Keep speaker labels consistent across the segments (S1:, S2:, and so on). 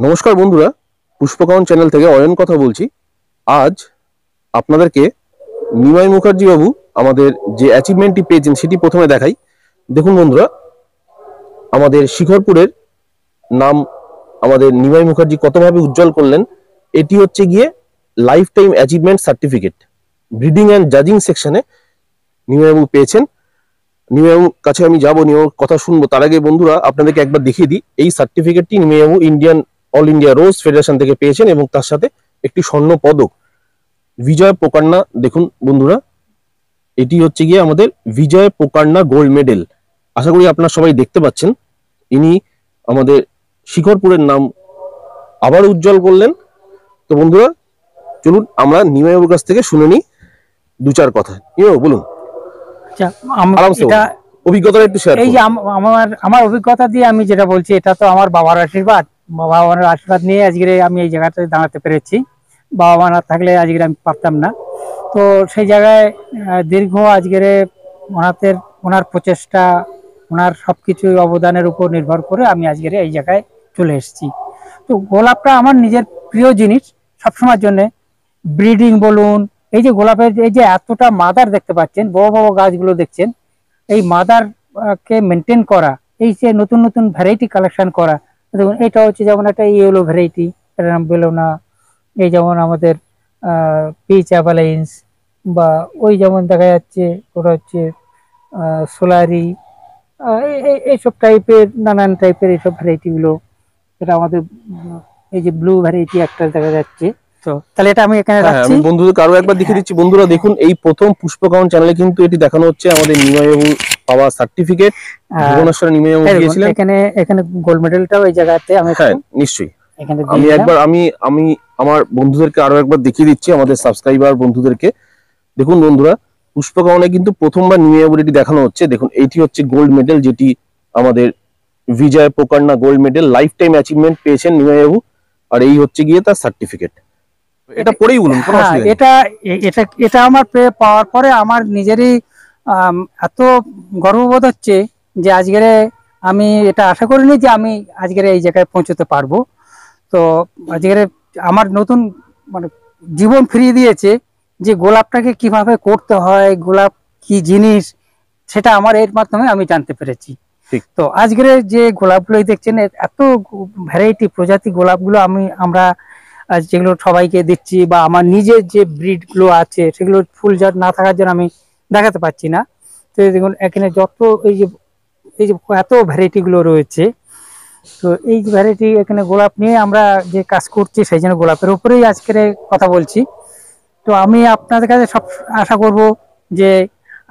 S1: নমস্কার বন্ধুরা, পুষ্পকাউন চ্যানেল থেকে অয়ন কথা বলছি। আজ আপনাদেরকে নিমাই মুখার্জি বাবু আমাদের যে অ্যাচিভমেন্টটি পেয়েছেন সেটি প্রথমে দেখাই। দেখুন বন্ধুরা, আমাদের শিখরপুরের নাম আমাদের নিমাই মুখার্জি কতভাবে উজ্জ্বল করলেন। এটি হচ্ছে গিয়ে lifetime achievement certificate. Breeding and জাজিং সেকশনে নিমাইবাবু পেয়েছেন। নিমাইবাবুর কাছে আমি যাবো, নিমাইবাবুর কথা শুনবো। তার আগে বন্ধুরা আপনাদেরকে একবার দেখিয়ে দিই, এই সার্টিফিকেটটি নিমাইবাবু অল ইন্ডিয়া রোজ ফেডারেশন থেকে পেয়েছেন এবং তার সাথে একটি স্বর্ণ পদক। বিজয় পোকান্না, দেখুন বন্ধুরা, এটি হচ্ছে গিয়ে আমাদের বিজয় পোকান্না গোল্ড মেডেল। আশা করি আপনারা সবাই দেখতে পাচ্ছেন। ইনি আমাদের শিখরপুরের নাম আবার উজ্জ্বল করলেন। তো বন্ধুরা চলুন আমরা নিমাইবাবুর কাছ থেকে শুনে নিই দু চার কথা। নিমাইবাবু বলুন, অভিজ্ঞতাটা একটু শেয়ার করুন।
S2: এই যে আমার অভিজ্ঞতা দিয়ে আমি যেটা বলছি, এটা তো আমার বাবার আশীর্বাদ। বাবার আশীর্বাদ নিয়ে আজকে আমি এই জায়গাটায় দাঁড়াতে পেরেছি। বাবা মা না থাকলে আজকে আমি পারতাম না। তো সেই জায়গায় দীর্ঘ আজকের ওনার প্রচেষ্টা, ওনার সবকিছু অবদানের উপর নির্ভর করে আমি আজকের এই জায়গায় চলে এসেছি। তো গোলাপটা আমার নিজের প্রিয় জিনিস সবসময়ের জন্য। ব্রিডিং বলুন, এই যে গোলাপের এই যে এতটা মাদার দেখতে পাচ্ছেন, বড় বড় গাছগুলো দেখছেন, এই মাদার কে মেনটেন করা, এই যে নতুন নতুন ভ্যারাইটি কালেকশন করা। দেখুন এটা হচ্ছে যেমন একটা ইয়েলো ভ্যারাইটি, এটার নাম বেলোনা। এই যেমন আমাদের পিচ অ্যাভালাইন্স, বা ওই যেমন দেখা যাচ্ছে ওটা হচ্ছে সোলারি, এইসব টাইপের নানান টাইপের এইসব ভ্যারাইটিগুলো। এটা আমাদের এই যে ব্লু ভ্যারাইটি একটা দেখা যাচ্ছে। তো তাহলে এটা আমি এখানে রাখছি।
S1: আমি বন্ধুদের আরো একবার দেখিয়ে দিচ্ছি। বন্ধুরা দেখুন, এই প্রথম পুষ্পকাউন চ্যানেলে কিন্তু এটি দেখানো হচ্ছে আমাদের নিমাইবাবু পাওয়া সার্টিফিকেট। ভুবনেশ্বর নিমাইবাবু দিয়েছিলেন।
S2: এখানে গোল্ড মেডেলটাও এই জায়গাতে আমি,
S1: হ্যাঁ নিশ্চয়ই,
S2: এখানে
S1: আমি আমার বন্ধুদেরকে আরো একবার দেখিয়ে দিচ্ছি, আমাদের সাবস্ক্রাইবার বন্ধুদেরকে। দেখুন বন্ধুরা, পুষ্পকাউনে কিন্তু প্রথমবার নিমাইবাবুর এটি দেখানো হচ্ছে। দেখুন এইটি হচ্ছে গোল্ড মেডেল, যেটি আমাদের Vijay Pokanna gold medal lifetime achievement পেয়েছেন নিমাইবাবু। আর এই হচ্ছে গিয়ে তার সার্টিফিকেট। এটা পড়েই বলুন।
S2: এটা আমার পাওয়ার পরে আমার নিজেরই এত গর্ববোধ হচ্ছে যে আজকের আমি এটা আশা করিনি যে আমি আজকের এই জায়গায় পৌঁছতে পারবো। তো আজকের আমার নতুন মানে জীবন ফিরিয়ে দিয়েছে যে গোলাপটাকে কিভাবে করতে হয়, গোলাপ কি জিনিস, সেটা আমার এর মাধ্যমে আমি জানতে পেরেছি। তো আজকের যে গোলাপগুলো দেখছেন, এত ভ্যারাইটি প্রজাতি গোলাপগুলো আমরা যেগুলো সবাইকে দিচ্ছি, বা আমার নিজের যে ব্রিড গুলো আছে সেগুলো ফুল জাত না থাকার জন্য আমি দেখাতে পাচ্ছি না। তো দেখুন এখানে যত এই যে এত ভ্যারাইটি গুলো রয়েছে। তো এই ভ্যারাইটি এখানে গোলাপ নিয়ে আমরা যে কাজ করছি, সেই জন্য গোলাপের উপরেই আজকের কথা বলছি। তো আমি আপনাদের কাছে সব আশা করব যে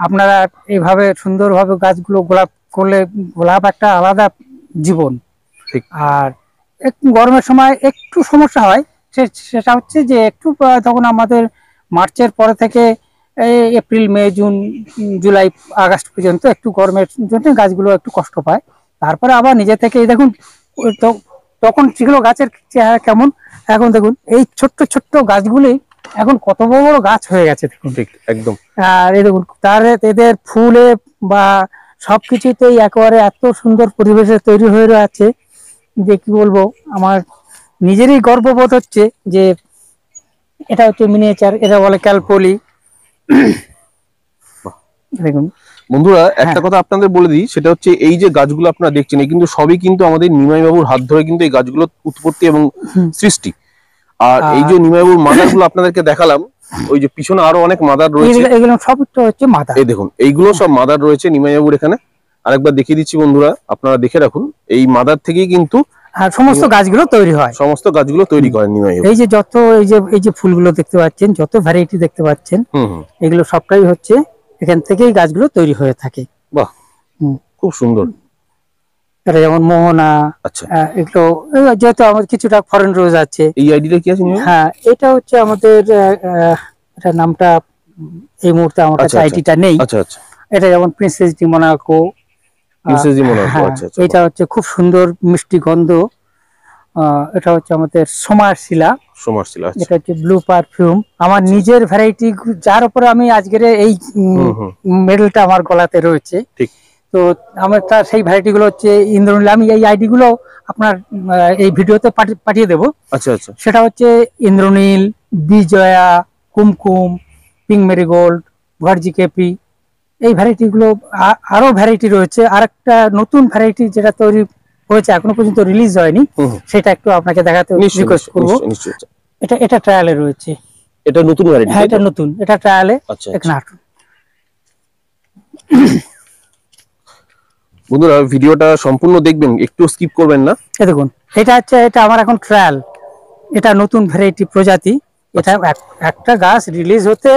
S2: আপনারা এইভাবে সুন্দরভাবে গাছগুলো গোলাপ করলে, গোলাপ একটা আলাদা জীবন। আর একটু গরমের সময় একটু সমস্যা হয়, সেটা হচ্ছে যে একটু তখন আমাদের মার্চের পরে থেকে April May June July August পর্যন্ত একটু গরমের জন্য গাছগুলো একটু কষ্ট পায়। তারপরে আবার নিজে থেকে দেখুন তখন সেগুলো গাছের চেহারা কেমন। এখন দেখুন এই ছোট্ট ছোট্ট গাছগুলি এখন কত বড় বড় গাছ হয়ে গেছে দেখুন।
S1: ঠিক একদম।
S2: আর এই দেখুন তার এদের ফুলে বা সবকিছুতেই একেবারে এত সুন্দর পরিবেশে তৈরি হয়ে আছে যে কি বলবো, আমার নিজেরই গর্ববোধ হচ্ছে যে এটা হচ্ছে মিনিয়েচার, এটা বলে ক্যালপলি। দেখুন
S1: বন্ধুরা একটা কথা আপনাদের বলে দিই, সেটা হচ্ছে এই যে গাছগুলো আপনারা দেখছেন, এই কিন্তু সবই কিন্তু আমাদের নিমাই বাবুর হাত ধরে কিন্তু এই গাছগুলো উৎপত্তি এবং সৃষ্টি। আর এই যে নিমাই বাবুর মাদার গুলো আপনাদেরকে দেখালাম, ওই যে পিছনে আরো অনেক মাদার রয়েছে,
S2: এগুলো সব হচ্ছে মাদার।
S1: এই দেখুন এইগুলো সব মাদার রয়েছে নিমাই বাবুর এখানে। আরেকবার দেখিয়ে দিচ্ছি বন্ধুরা, আপনারা দেখে রাখুন, এই মাদার থেকেই কিন্তু
S2: সমস্ত গাছগুলো তৈরি হয়।
S1: সমস্ত গাছগুলো তৈরি করেন নিমাই বাবু।
S2: এই যে যত এই যে ফুলগুলো দেখতে পাচ্ছেন, যত ভ্যারাইটি দেখতে পাচ্ছেন, এগুলো সবটাই হচ্ছে এখান থেকেই গাছগুলো তৈরি হয়ে থাকে।
S1: বাহ, খুব সুন্দর।
S2: এটা যেমন মোহনা,
S1: আচ্ছা,
S2: এগুলো যেহেতু আমাদের কিছুটা ফরেন রোজ আছে।
S1: এই আইডিটা কি আছে?
S2: হ্যাঁ, এটা হচ্ছে আমাদের এটা নামটা এই মুহূর্তে আমার কাছে আইডিটা নেই।
S1: আচ্ছা আচ্ছা,
S2: এটা যেমন প্রিন্সেস ডি মোনাকো। এটা হচ্ছে খুব সুন্দর মিষ্টি গন্ধ। এটা হচ্ছে আমাদের সোমার শিলা। এটা হচ্ছে ব্লু পারফিউম। আমার নিজের ভ্যারাইটি, যার উপরে আমি আজকের এই মেডেলটা আমার গলাতে রয়েছে।
S1: ঠিক।
S2: তো আমার সেই ভ্যারাইটি গুলো হচ্ছে ইন্দ্রনীল। আমি এই আইডি গুলো আপনার এই ভিডিওতে পাঠিয়ে দেবো।
S1: আচ্ছা আচ্ছা।
S2: সেটা হচ্ছে ইন্দ্রনীল, বিজয়া, কুমকুম, পিঙ্ক মেরিগোল্ড, ভার্জি কেপি, এই ভ্যারাইটি গুলো। আরো ভ্যারাইটি রয়েছে। আর একটা নতুন ভ্যারাইটি যেটা তৈরি হয়েছে, এখনো পর্যন্ত রিলিজ হয়নি, সেটা একটু আপনাকে দেখাতে রিকোয়েস্ট করবো। এটা এটা ট্রায়ালে রয়েছে।
S1: এটা নতুন ভ্যারাইটি?
S2: হ্যাঁ, এটা নতুন, এটা ট্রায়ালে।
S1: আচ্ছা
S2: এখানে
S1: বন্ধুরা, ভিডিওটা সম্পূর্ণ দেখবেন, একটু স্কিপ করবেন না।
S2: দেখুন, এটা হচ্ছে, এটা আমার এখন ট্রায়াল। এটা নতুন ভ্যারাইটি প্রজাতি। এটা একটা গাছ রিলিজ হতে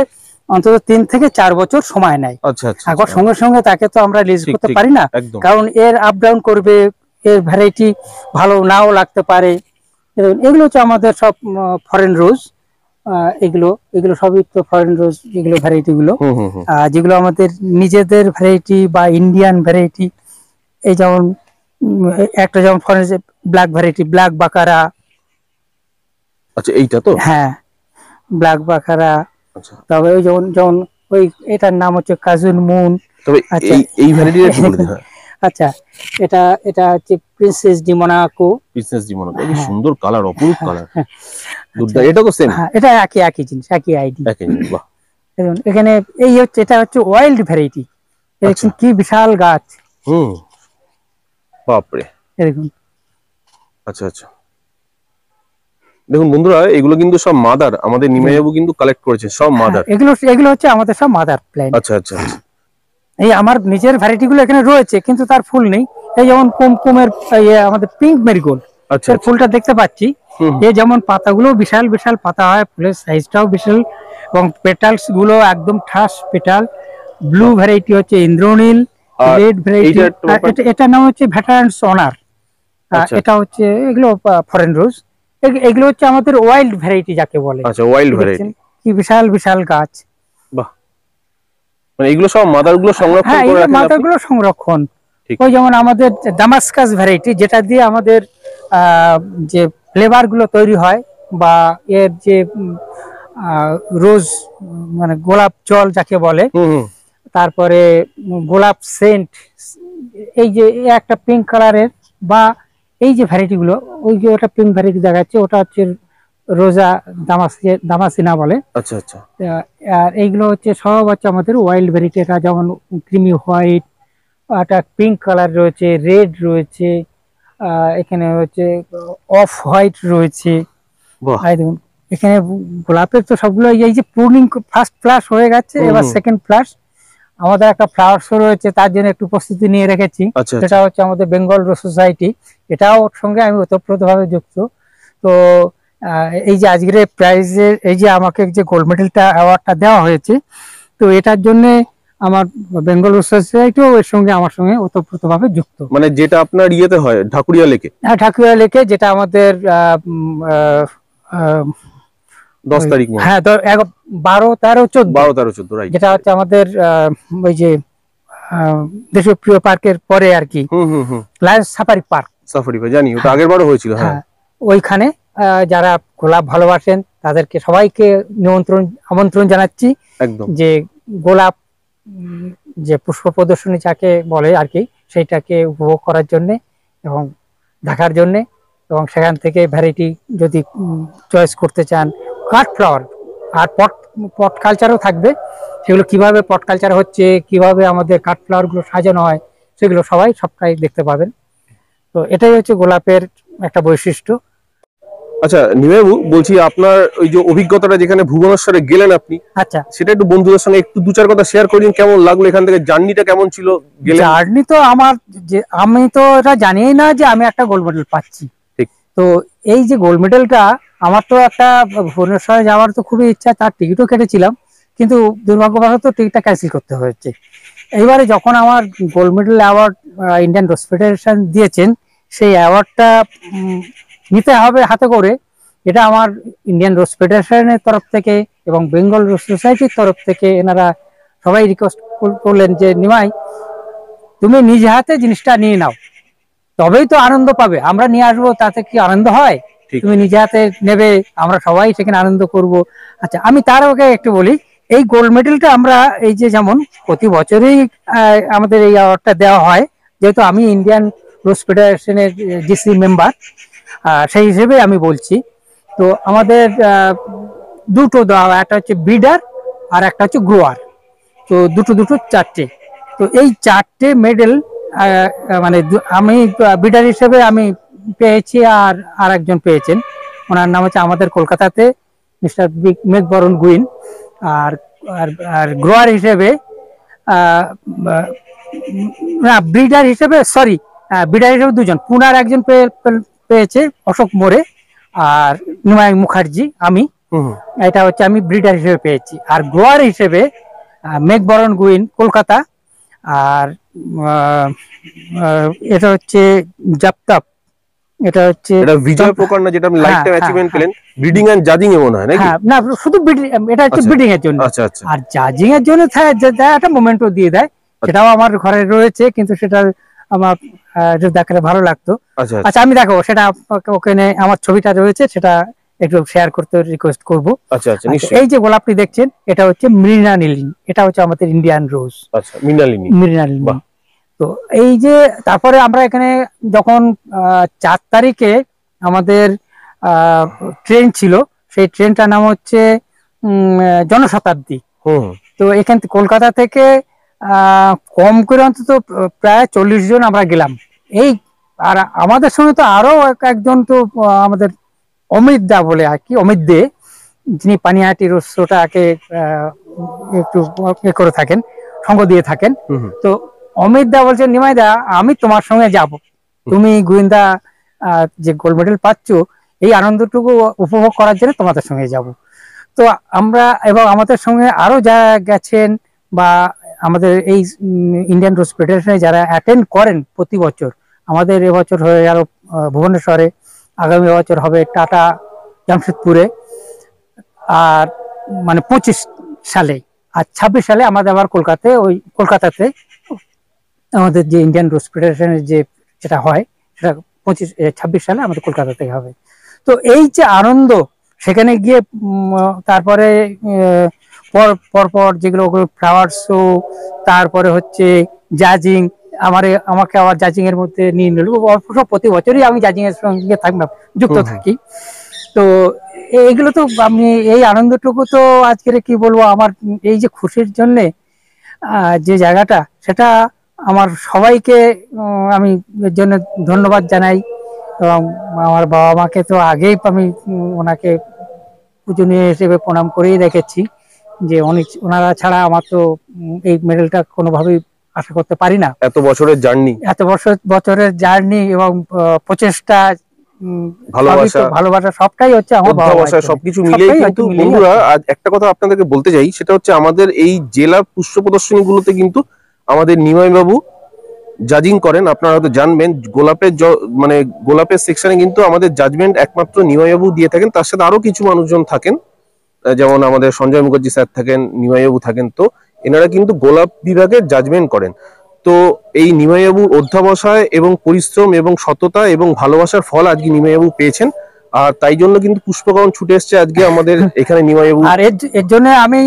S2: অন্তত 3 থেকে 4 বছর সময় নেয়।
S1: আচ্ছা আচ্ছা।
S2: একবার সঙ্গে সঙ্গে তাকে তো আমরা রিলিজ করতে পারি না, কারণ এর আপ ডাউন করবে, এর ভ্যারাইটি ভালো নাও লাগতে পারে। এগুলো হচ্ছে আমাদের সব ফরেন রোজ। এগুলো এগুলো সবই তো ফরেন রোজ, এগুলো ভ্যারাইটি গুলো, যেগুলো আমাদের নিজেদের ভ্যারাইটি বা ইন্ডিয়ান ভ্যারাইটি। এই যেমন একটা যেমন ফরেন ব্ল্যাক ভ্যারাইটি, ব্ল্যাক বাকারা।
S1: আচ্ছা, এইটা তো?
S2: হ্যাঁ, ব্ল্যাক বাকারা। তবে ওই যেমন যেমন ওই এটার নাম হচ্ছে কাজুন মুন।
S1: তবে এই ভ্যারাইটিটা কি বলে?
S2: আচ্ছা, এটা এটা হচ্ছে princess D Monaco.
S1: Princess D Monaco, কি সুন্দর কালার, অপরূপ কালার। এটা তো সেম?
S2: হ্যাঁ, এটা একই জিনিস, একই আইডি।
S1: একই জিনিস, বাহ।
S2: এখানে এই হচ্ছে, এটা হচ্ছে ওয়াইল্ড ভ্যারাইটি। দেখুন কি বিশাল গাছ।
S1: বাপরে,
S2: দেখুন।
S1: আচ্ছা আচ্ছা। দেখুন বন্ধুরা, এগুলো কিন্তু সব মাদার, আমাদের নিমাইবাবু কিন্তু কালেক্ট করেছে, সব মাদার।
S2: এগুলো হচ্ছে আমাদের সব মাদার প্ল্যান্ট।
S1: আচ্ছা আচ্ছা।
S2: এই আমার নিজের ভ্যারাইটি গুলো এখানে রয়েছে, কিন্তু তার ফুল নেই। এই যেমন কুমকুমের আমাদের পিঙ্ক মেরিগোল্ড, এর ফুলটা দেখতে পাচ্ছি। এই যেমন পাতাগুলো বিশাল বিশাল পাতা হয়, ফুলের সাইজটাও বিশাল, এবং পেটালস গুলো একদম ঠাস পেটাল। ব্লু ভ্যারাইটি হচ্ছে ইন্দ্রনীল, রেড ভ্যারাইটি, এটার নাম হচ্ছে ভেটারান্স অনার। এটা হচ্ছে, এগুলো ফরেন রোজ। এগুলো হচ্ছে আমাদের ওয়াইল্ড ভ্যারাইটি যাকে বলে।
S1: আচ্ছা, ওয়াইল্ড ভ্যারাইটি।
S2: কি বিশাল বিশাল গাছ।
S1: বাহ, মানে এগুলো সব মাদার গুলো সংরক্ষণ করে রাখেন?
S2: মাদার গুলো সংরক্ষণ। ওই যেমন আমাদের দামাস্কাস ভ্যারাইটি, যেটা দিয়ে আমাদের যে ফ্লেভার গুলো তৈরি হয়, বা এর যে রোজ মানে গোলাপ জল যাকে বলে, তারপরে গোলাপ সেন্ট, এই যে একটা পিঙ্ক কালারের, বা এই যে ভ্যারাইটি গুলো, ওই যে ওটা পিঙ্ক ভ্যারাইটি দেখাচ্ছে, ওটা হচ্ছে রোজা দামাসিনা বলে।
S1: আচ্ছা আচ্ছা।
S2: আর এইগুলো হচ্ছে সব হচ্ছে আমাদের ওয়াইল্ড ভ্যারাইটি। এটা যেমন ক্রিমি হোয়াইট, একটা পিঙ্ক কালার রয়েছে, রেড রয়েছে, এখানে হচ্ছে অফ হোয়াইট রয়েছে। দেখুন, এখানে গোলাপের তো সবগুলো এই যে প্রুনিং ফার্স্ট ফ্লাশ হয়ে গেছে, এবার সেকেন্ড ফ্লাশ। আমাদের একটা ফ্লাওয়ার শো রয়েছে, তার জন্য একটু প্রস্তুতি নিয়ে রেখেছি। সেটা হচ্ছে আমাদের বেঙ্গল রোজ সোসাইটি, এটাও ওর সঙ্গে আমি ওতপ্রোতভাবে যুক্ত। তো এই যে আজকের প্রাইজে, এই যে আমাকে যে গোল্ড মেডেলটা অ্যাওয়ার্ডটা দেওয়া হয়েছে, তো এটার জন্য আমার বেঙ্গল রোজ সোসাইটিও এর সঙ্গে আমার সঙ্গে ওতপ্রোতভাবে যুক্ত।
S1: মানে যেটা আপনার ইয়েতে হয় ঢাকুরিয়া লেকে?
S2: হ্যাঁ, ঢাকুরিয়া লেকে, যেটা আমাদের
S1: 10 তারিখ,
S2: হ্যাঁ 12, 13,
S1: 14, রাইট,
S2: যেটা হচ্ছে আমাদের ওই যে দেশীয় প্রিয় পার্কের পরে আর কি, Lions safari park.
S1: Safari park জানি, ওটা আগের বারও হয়েছিল। হ্যাঁ,
S2: ওইখানে যারা গোলাপ ভালোবাসেন তাদেরকে সবাইকে আমন্ত্রণ জানাচ্ছি, একদম, যে গোলাপ যে পুষ্প প্রদর্শনী যাকে বলে আর কি, সেইটাকে উপভোগ করার জন্য এবং দেখার জন্য, এবং সেখান থেকে ভ্যারাইটি যদি চয়েস করতে চান, কাট ফ্লাওয়ার আর পট কালচারও থাকবে। সেগুলো কিভাবে পট কালচার হচ্ছে, কিভাবে আমাদের কাট ফ্লাওয়ার গুলো সাজানো হয়, সেগুলো সবটাই দেখতে পাবেন। তো এটাই হচ্ছে গোলাপের একটা বৈশিষ্ট্য।
S1: আচ্ছা নিমাইবাবু, বলছি আপনার ওই যে অভিজ্ঞতাটা যেখানে ভুবনেশ্বরে গেলেন আপনি, আচ্ছা, সেটা একটু বন্ধুদের সঙ্গে একটু 2-4 কথা শেয়ার করেন। কেমন লাগলো এখান থেকে, জার্নিটা কেমন ছিল?
S2: জার্নি তো আমার, যে আমি তো এটা জানিই না যে আমি একটা গোল্ড মেডেল পাচ্ছি। ঠিক, তো এই যে গোল্ড মেডেলটা, আমার তো একটা ভুবনেশ্বরে যাওয়ার তো খুবই ইচ্ছা, তার টিকিটও কেটেছিলাম, কিন্তু দুর্ভাগ্যবশত টিকিটটা ক্যান্সেল করতে হয়েছে। এইবারে যখন আমার গোল্ড মেডেল অ্যাওয়ার্ড ইন্ডিয়ান রোজ ফেডারেশন দিয়েছেন, সেই অ্যাওয়ার্ডটা নিতে হবে হাতে করে। এটা আমার ইন্ডিয়ান রোজ ফেডারেশনের তরফ থেকে এবং বেঙ্গল রোজ সোসাইটির তরফ থেকে এনারা সবাই রিকোয়েস্ট করলেন যে নিমাই, তুমি নিজে হাতে জিনিসটা নিয়ে নাও, তবেই তো আনন্দ পাবে। আমরা নিয়ে আসবো, তাতে কি আনন্দ হয়? তুমি নিজে হাতে নেবে, আমরা সবাই সেখানে আনন্দ করব। আচ্ছা, আমি তার আগে একটু বলি, এই গোল্ড মেডেলটা আমরা এই যে যেমন প্রতি বছরই আমাদের এই অ্যাওয়ার্ডটা দেওয়া হয়, যেহেতু আমি ইন্ডিয়ান রোজ ফেডারেশনের জিসি মেম্বার, সেই হিসেবে আমি বলছি। তো আমাদের দুটো দেওয়া হয়, একটা হচ্ছে বিডার আর একটা হচ্ছে গ্রোয়ার। তো দুটো দুটো চারটে। তো এই চারটে মেডেল মানে আমি বিডার হিসেবে আমি পেয়েছি, আর আরেকজন পেয়েছেন, ওনার নাম হচ্ছে আমাদের কলকাতাতে মিস্টার মেঘবরণ গুইন। আর আর আর গ্রোয়ার হিসেবে না, ব্রিডার হিসেবে, সরি, ব্রিডার হিসেবে দুজন, পুনার একজন পেয়েছে অশোক মোরে, আর নিমাই মুখার্জি, আমি। এটা হচ্ছে আমি ব্রিডার হিসেবে পেয়েছি। আর গ্রোয়ার হিসেবে মেঘবরণ গুইন কলকাতা, আর এটা হচ্ছে জাপতাপ, এটা হচ্ছে
S1: এটা বিজয় প্রকার না, যেটা আপনি লাইফ টাইম অ্যাচিভমেন্ট পেলেন ব্রিডিং এন্ড জাজিং এ মনে হয় নাকি?
S2: হ্যাঁ, না শুধু এটা হচ্ছে ব্রিডিং এর জন্য।
S1: আচ্ছা আচ্ছা।
S2: আর জাজিং এর জন্য একটা মোমেন্টও দিয়ে দেয়, সেটাও আমার ঘরে রয়েছে, কিন্তু সেটা আমার দেখলে ভালো লাগতো। আচ্ছা, আমি দেখো সেটা ওখানে আমার ছবিটা রয়েছে, সেটা একটু শেয়ার করতে রিকোয়েস্ট করবো।
S1: আচ্ছা আচ্ছা, নিশ্চয়ই।
S2: এই যে গোলাপটি দেখছেন, এটা হচ্ছে মৃণালিনী, এটা হচ্ছে আমাদের ইন্ডিয়ান রোজ।
S1: আচ্ছা, মৃণালিনী।
S2: মৃণালিনী। তো এই যে তারপরে আমরা এখানে যখন 4 তারিখে আমাদের ট্রেন ছিল, সেই ট্রেনটার নাম হচ্ছে জনশতাব্দী। তো এখান থেকে কলকাতা থেকে কম করে অন্তত প্রায় 40 জন আমরা গেলাম। এই আর আমাদের সঙ্গে তো আরো একজন, তো আমাদের অমিত দা বলে আর কি, অমিত দে, যিনি পানিহাটি রোডটাকে একটু করে থাকেন, সঙ্গ দিয়ে থাকেন। তো অমিত দা বলছেন, নিমাই দা আমি তোমার সঙ্গে যাব, তুমি গোয়েন্দা যে গোল্ড মেডেল পাচ্ছ, এই আনন্দটুকু উপভোগ করার জন্য তোমাদের সঙ্গে যাব। তো আমরা এবং আমাদের সঙ্গে আরো যারা গেছেন, বা আমাদের এই ইন্ডিয়ান রোজ ফেডারেশনে যারা অ্যাটেন্ড করেন প্রতি বছর, আমাদের এবছর হয়ে গেল ভুবনেশ্বরে, আগামী বছর হবে টাটা জামশেদপুরে, আর মানে 25 সালে, আর 26 সালে আমাদের আবার কলকাতাতে আমাদের যে ইন্ডিয়ান রোজ ফেডারেশনের যেটা হয়, সেটা 26 সালে আমাদের কলকাতা থেকে হবে। তো এই যে আনন্দ, সেখানে গিয়ে তারপরে পরপর যেগুলো ফ্লাওয়ার শো, তারপরে হচ্ছে জাজিং, আমাকে আবার জাজিং এর মধ্যে নিয়ে নিল। প্রতি বছরই আমি জাজিং এর সঙ্গে যুক্ত থাকি। তো এইগুলো তো আমি এই আনন্দটুকু তো আজকের কি বলবো, আমার এই যে খুশির জন্য যে জায়গাটা, সেটা আমার সবাইকে আমি এর জন্য ধন্যবাদ জানাই। এবং আমার বাবা মাকে তো আগেই আমি ওনাকে পূজনীয় হিসেবে প্রণাম করেই রেখেছি, যে ওনারা ছাড়া আমার তো এই মেডেলটা কোনোভাবেই আশা করতে পারি না।
S1: এত বছরের জার্নি এবং প্রচেষ্টা, ভালোবাসা সবটাই হচ্ছে আমার বাবা মা, সবকিছু মিলিয়ে। কিন্তু বন্ধুরা, আজ একটা কথা আপনাদেরকে বলতে চাই, সেটা হচ্ছে আমাদের এই জেলা পুষ্প প্রদর্শনী গুলোতে কিন্তু আমাদের নিমাই বাবু জাজিং করেন। আপনারা হয়তো জানবেন, গোলাপের সেকশনে কিন্তু আমাদের জাজমেন্ট একমাত্র নিমাই বাবু দিয়ে থাকেন। তার সাথে আরো কিছু মানুষজন থাকেন, যেমন আমাদের সঞ্জয় মুখার্জি স্যার থাকেন, নিমাই বাবু থাকেন। তো এনারা কিন্তু গোলাপ বিভাগের জাজমেন্ট করেন। তো এই নিমাইবাবুর অধ্যাবসায় এবং পরিশ্রম এবং সততা এবং ভালোবাসার ফল আজকে নিমাইবাবু পেয়েছেন। আর তাই জন্য কিন্তু পুষ্পকরণ ছুটে এসছে আজকে আমাদের এখানে নিমাইবাবু।
S2: আর এর জন্য আমি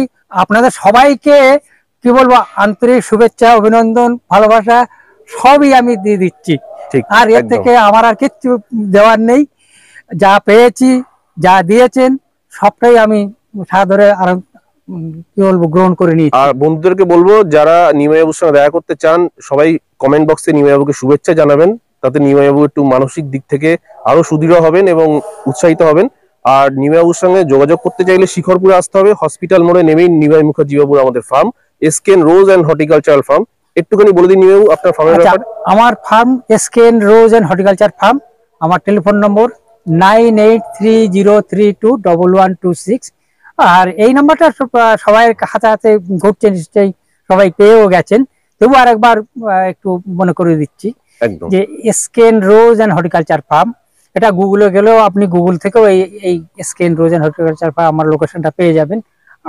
S2: আপনাদের সবাইকে কি বলবো, আন্তরিক শুভেচ্ছা, অভিনন্দন, ভালোবাসা সবই আমি দিয়ে দিচ্ছি। আর এর থেকে আমার আর কিচ্ছু দেওয়ার নেই। যা পেয়েছি, যা দিয়েছেন, সবটাই আমি সাদরে আর কি বলবো গ্রহণ করে নিয়েছি।
S1: আর বন্ধুদেরকে বলবো, যারা নিমাইবাবুর সঙ্গে দেখা করতে চান, সবাই কমেন্ট বক্সে নিমাইবাবুকে শুভেচ্ছা জানাবেন। তাতে নিমাইবাবু একটু মানসিক দিক থেকে আরো সুদৃঢ় হবেন এবং উৎসাহিত হবেন। আর নিমাইবাবুর সঙ্গে যোগাযোগ করতে চাইলে শিখরপুরে আসতে হবে, হসপিটাল মোড়ে নেমেই নিমাই মুখার্জি বাবুর আমাদের farm, SKN rose and horticultural farm. একটুখানি বলে দিন নিমাইবাবু আপনার ফার্মের ব্যাপারে।
S2: আমার farm SKN rose and horticulture farm. আমার টেলিফোন নম্বর 9830321126। আর এই নাম্বারটা সবাই হাতে হাতে ঘুরছে, নিশ্চয়ই সবাই পেয়েও গেছেন, তবু আরেকবার একটু মনে করে দিচ্ছি যে SKN rose and horticulture farm. এটা গুগলে গেলেও আপনি গুগল থেকেও এই SKN rose and horticulture farm আমার লোকেশনটা পেয়ে যাবেন।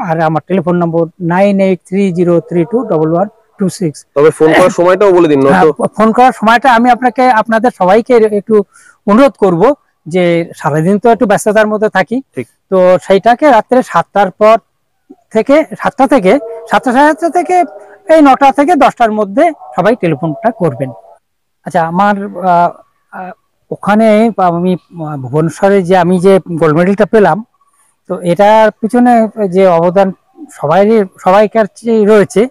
S2: আর আমার টেলিফোন নম্বর 9830321126।
S1: তবে ফোন করার সময়টাও বলে দিন।
S2: ফোন করার সময়টা আমি আপনাদের সবাইকে একটু অনুরোধ করব, যে সারাদিন তো একটু ব্যস্ততার মধ্যে থাকি, তো সেইটাকে রাত্রে 7টার পর 7টা থেকে 7:30 থেকে এই 9টা থেকে 10টার মধ্যে সবাই টেলিফোনটা করবেন। আচ্ছা, আমার ওখানে আমি ভুবনেশ্বরে যে আমি যে গোল্ড মেডেলটা পেলাম, তো এটার পিছনে যে অবদান সবাইকার রয়েছে।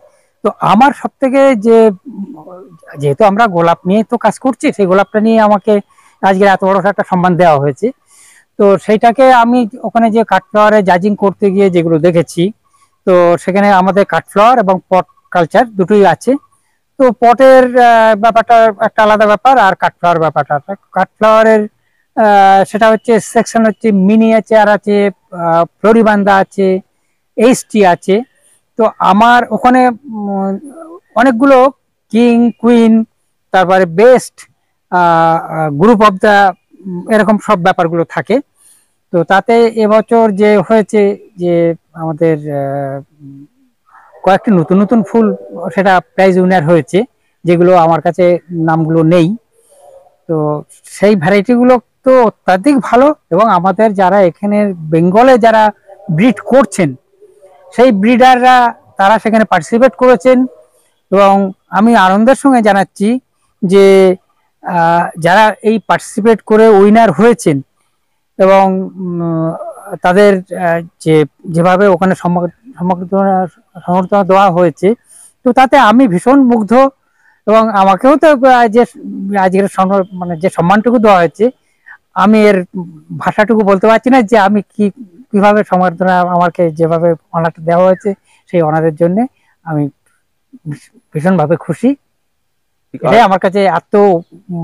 S2: তো আমার সব থেকে যেহেতু আমরা গোলাপ নিয়ে তো কাজ করছি, সেই গোলাপটা নিয়ে আমাকে আজকে এত বড় একটা সম্মান দেওয়া হয়েছে। তো সেইটাকে আমি ওখানে যে কাঠফ্লাওয়ারে জাজিং করতে গিয়ে যেগুলো দেখেছি, তো সেখানে আমাদের কাঠফ্লাওয়ার এবং পট কালচার দুটোই আছে। তো পটের ব্যাপারটা একটা আলাদা ব্যাপার, আর কাঠফ্লাওয়ার ব্যাপারটা, কাঠফ্লাওয়ারের সেটা হচ্ছে সেকশন হচ্ছে মিনিয়েচার আছে, ফ্লোরিবান্দা আছে, এইচটি আছে। তো আমার ওখানে অনেকগুলো কিং কুইন, তারপরে বেস্ট গ্রুপ অফ দা, এরকম সব ব্যাপারগুলো থাকে। তো তাতে এবছর যে হয়েছে যে আমাদের কয়েকটি নতুন নতুন ফুল সেটা প্রাইজ উইনার হয়েছে, যেগুলো আমার কাছে নামগুলো নেই। তো সেই ভ্যারাইটিগুলো তো অত্যাধিক ভালো, এবং আমাদের যারা এখানে বেঙ্গলে যারা ব্রিড করছেন সেই ব্রিডাররা তারা সেখানে পার্টিসিপেট করেছেন। এবং আমি আনন্দের সঙ্গে জানাচ্ছি যে যারা এই পার্টিসিপেট করে উইনার হয়েছেন এবং তাদের যেভাবে ওখানে সমর্থনা দেওয়া হয়েছে, তো তাতে আমি ভীষণ মুগ্ধ। এবং আমাকেও তো যে আজকের মানে যে সম্মানটুকু দেওয়া হয়েছে, আমি এর ভাষাটুকু বলতে পারছি না যে আমি কিভাবে সম্বর্ধনা, আমাকে যেভাবে অনারটা দেওয়া হয়েছে সেই অনারের জন্য আমি ভীষণভাবে খুশি। এটাই আমার কাছে এত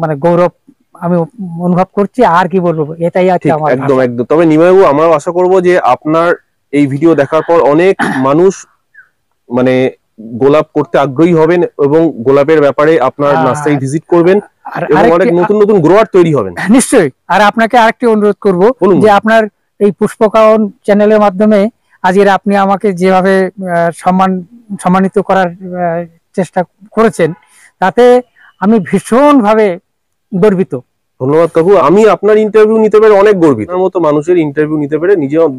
S2: মানে গৌরব আমি অনুভব করছি, আর কি বলবো, এটাই আছে আমার।
S1: একদম একদম। তবে নিমাইবাবু, আমরা আশা করবো যে আপনার এই ভিডিও দেখার পর অনেক মানুষ মানে গোলাপ করতে আগ্রহী হবেন এবং গোলাপের ব্যাপারে আপনার নার্সারি ভিজিট করবেন, এবং অনেক নতুন নতুন গ্রোয়ার তৈরি হবেন।
S2: নিশ্চয়ই। আর আপনাকে আরেকটি অনুরোধ করব যে আপনার এই পুষ্পকাওয়ন চ্যানেলের মাধ্যমে আজকে আপনি আমাকে যেভাবে সম্মানিত করার চেষ্টা করেছেন, তাতে আমি ভীষণভাবে গর্বিত।
S1: ধন্যবাদ কাকু। আমি আপনার ইন্টারভিউ নিতে পেরে অনেক গর্বিত। আপনার মতো মানুষের ইন্টারভিউ নিতে পেরে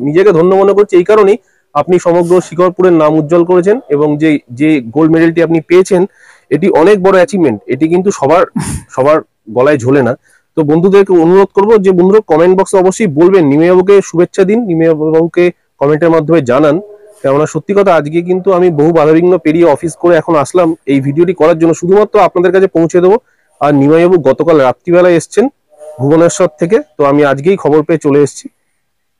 S1: নিজেকে ধন্য মনে করছি। এই কারণেই আপনি সমগ্র শিকরপুরের নাম উজ্জ্বল করেছেন, এবং যে গোল্ড মেডেলটি আপনি পেয়েছেন এটি অনেক বড় অ্যাচিভমেন্ট। এটি কিন্তু সবার গলায় ঝোলে না। তো বন্ধুদেরকে অনুরোধ করবো যে বন্ধুরা কমেন্ট বক্সে অবশ্যই বলবেন, নিমাইবাবুকে শুভেচ্ছা দিন, নিমাইবাবুকে কমেন্টের মাধ্যমে জানান। কেননা সত্যি কথা, আজকে কিন্তু আমি বহু বাধাবিঘ্ন পেরিয়ে অফিস করে এখন আসলাম এই ভিডিওটি করার জন্য, শুধুমাত্র আপনাদের কাছে পৌঁছে দেবো। আর নিমাইবাবু গতকাল রাত্রিবেলায় এসছেন ভুবনেশ্বর থেকে, তো আমি আজকেই খবর পেয়ে চলে এসেছি।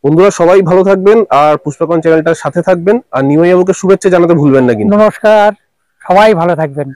S1: বন্ধুরা সবাই ভালো থাকবেন, আর পুষ্পকাওয়ন চ্যানেলটার সাথে থাকবেন, আর নিমাইবাবুকে শুভেচ্ছা জানাতে ভুলবেন না কিন্তু।
S2: নমস্কার, সবাই ভালো থাকবেন।